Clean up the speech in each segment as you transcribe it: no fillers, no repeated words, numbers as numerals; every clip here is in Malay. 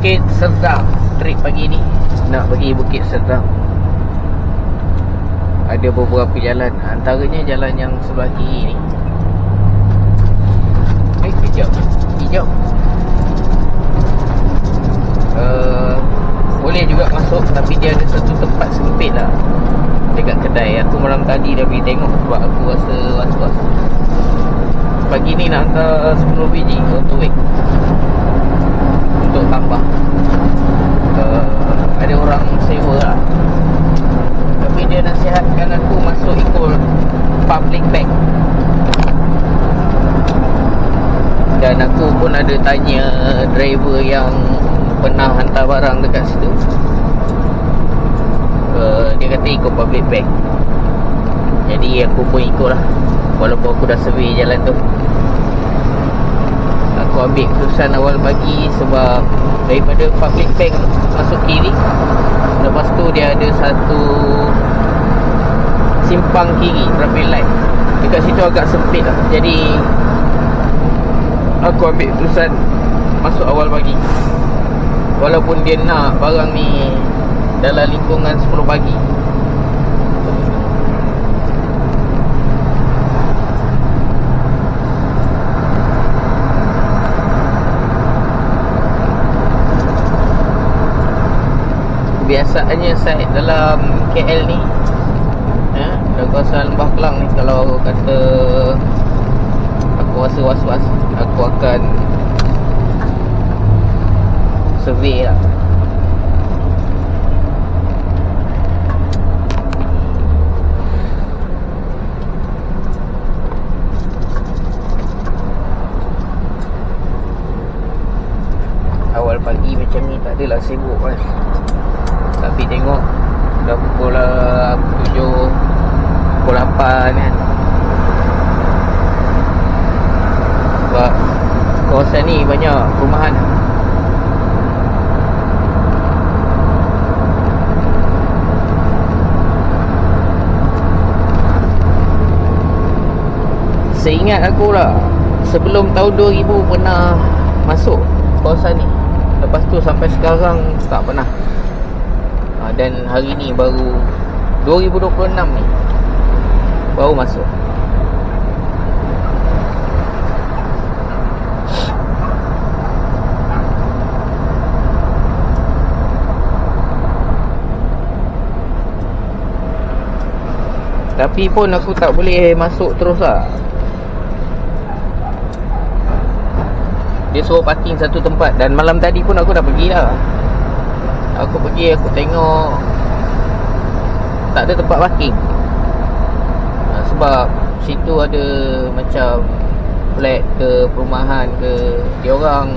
Bukit Serdang. Trip pagi ni nak pergi Bukit Serdang. Ada beberapa jalan, antaranya jalan yang sebelah kiri ni. Kejap. Boleh juga masuk, tapi dia ada satu tempat sempit lah dekat kedai. Aku malam tadi dah pergi tengok sebab aku rasa was-was. Pagi ni nak hantar 10 biji untuk week, untuk tambah. Ada orang sewa lah, tapi dia nasihatkan aku masuk ikut public bank. Dan aku pun ada tanya driver yang pernah hantar barang dekat situ. Dia kata ikut public bank. Jadi aku pun ikut lah, walaupun aku dah survey jalan tu. Aku ambil keputusan awal pagi sebab daripada public bank masuk kiri, lepas tu dia ada satu simpang kiri, traffic light. Dekat situ agak sempit lah. Jadi aku ambil keputusan masuk awal pagi, walaupun dia nak barang ni dalam lingkungan 10 pagi. Biasanya site dalam KL ni, dalam kawasan Lembah Kelang ni, kalau kata aku rasa was-was, aku akan survey lah. Awal pagi macam ni tak adalah sibuk kan, tapi tengok dah pukul 7, pukul 8 kan. Sebab kawasan ni banyak perumahan. Seingat aku lah, sebelum tahun 2000 pernah masuk kawasan ni. Lepas tu sampai sekarang tak pernah. Dan hari ni baru 2026 ni baru masuk. Tapi pun aku tak boleh masuk terus lah. Dia suruh parking satu tempat. Dan malam tadi pun aku dah pergi lah. Aku pergi, aku tengok tak ada tempat parking. Sebab situ ada macam flat ke perumahan ke, dia orang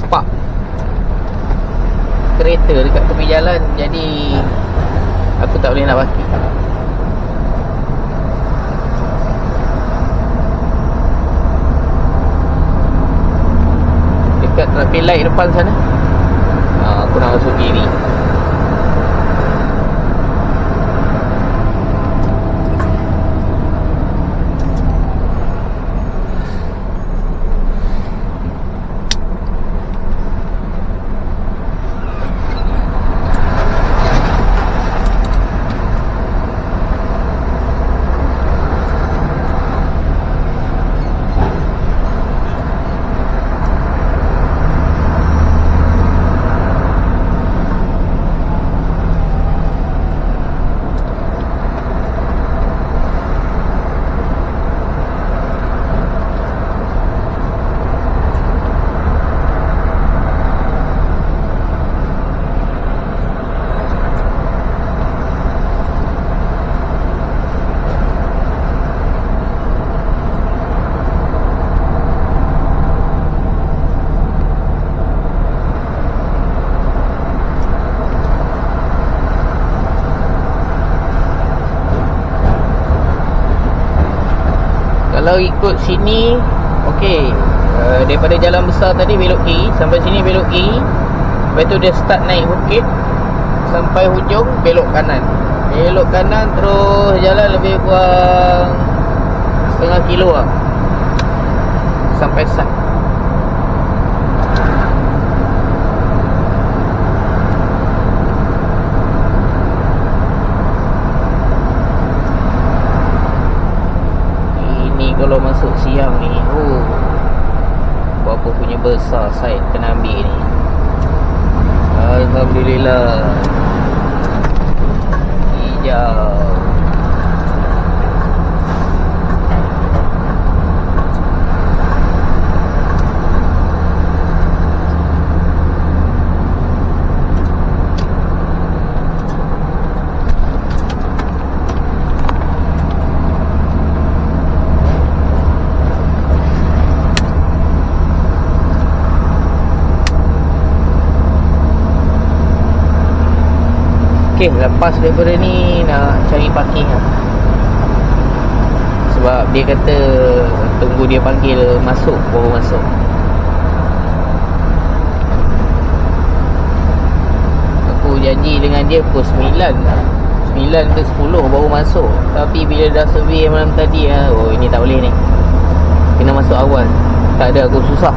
park kereta dekat tepi jalan. Jadi aku tak boleh nak parking. Dekat traffic light depan sana, aku nak masuk kiri. Kalau ikut sini, okey, daripada jalan besar tadi belok kiri, sampai sini belok kiri. Lepas tu dia start naik bukit, sampai hujung belok kanan. Belok kanan terus jalan lebih kurang setengah kilo lah, sampai sat. besar side kena ambil ni. Alhamdulillah. Hijau. Okay, lepas daripada ni nak cari parking lah. Sebab dia kata tunggu dia panggil masuk, baru masuk. Aku janji dengan dia pukul 9 lah, 9 ke 10 baru masuk. Tapi bila dah survey malam tadi oh ini tak boleh ni, kena masuk awal. Tak ada, aku susah.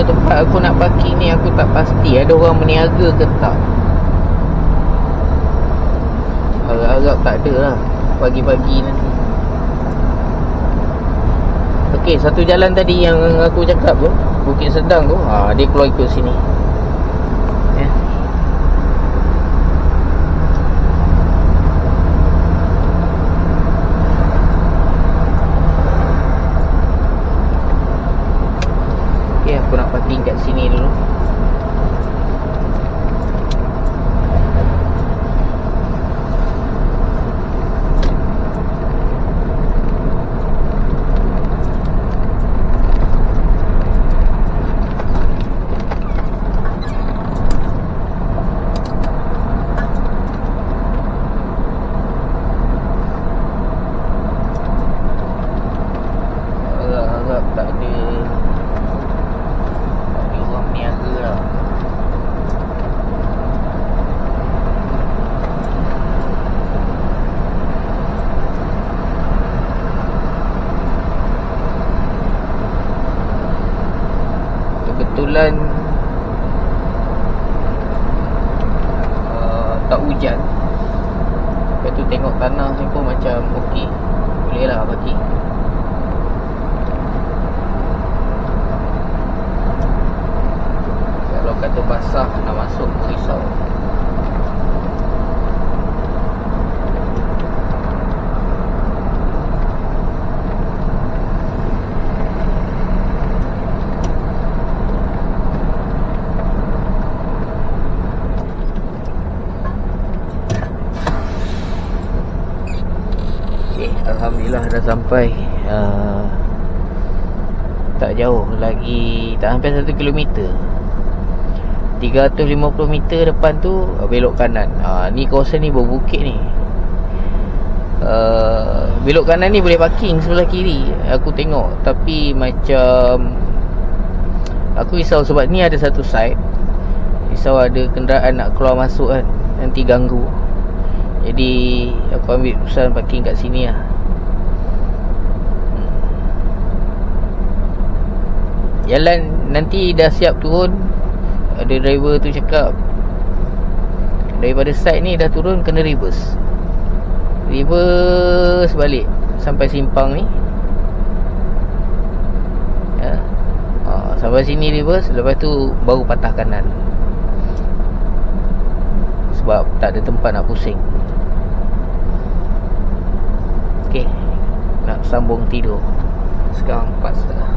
Tempat aku nak parking ni aku tak pasti ada orang berniaga ke tak. Harap-harap tak ada lah pagi-pagi nanti. Okey, satu jalan tadi yang aku cakap tu, Bukit Sedang tu, dia keluar ikut sini. Aku nak parking kat sini dulu. Harap tak ada niaga lah. Kebetulan tak hujan. Lepas tu tengok tanah ni pun macam okey, boleh lah parking. Kata basah nak masuk risau. Okay, alhamdulillah dah sampai. Tak jauh lagi, tak sampai 1 kilometer. 350 meter depan tu belok kanan. Ni kawasan ni berbukit ni. Belok kanan ni boleh parking sebelah kiri. Aku tengok, tapi macam aku risau sebab ni ada satu side. Risau ada kenderaan nak keluar masuk kan, nanti ganggu. Jadi aku ambil keputusan parking kat sini lah. Jalan nanti dah siap turun, ada driver tu cakap daripada side ni dah turun kena reverse balik sampai simpang ni ya. Sampai sini reverse, lepas tu baru patah kanan. Sebab tak ada tempat nak pusing. Ok, nak sambung tidur. Sekarang 4:30.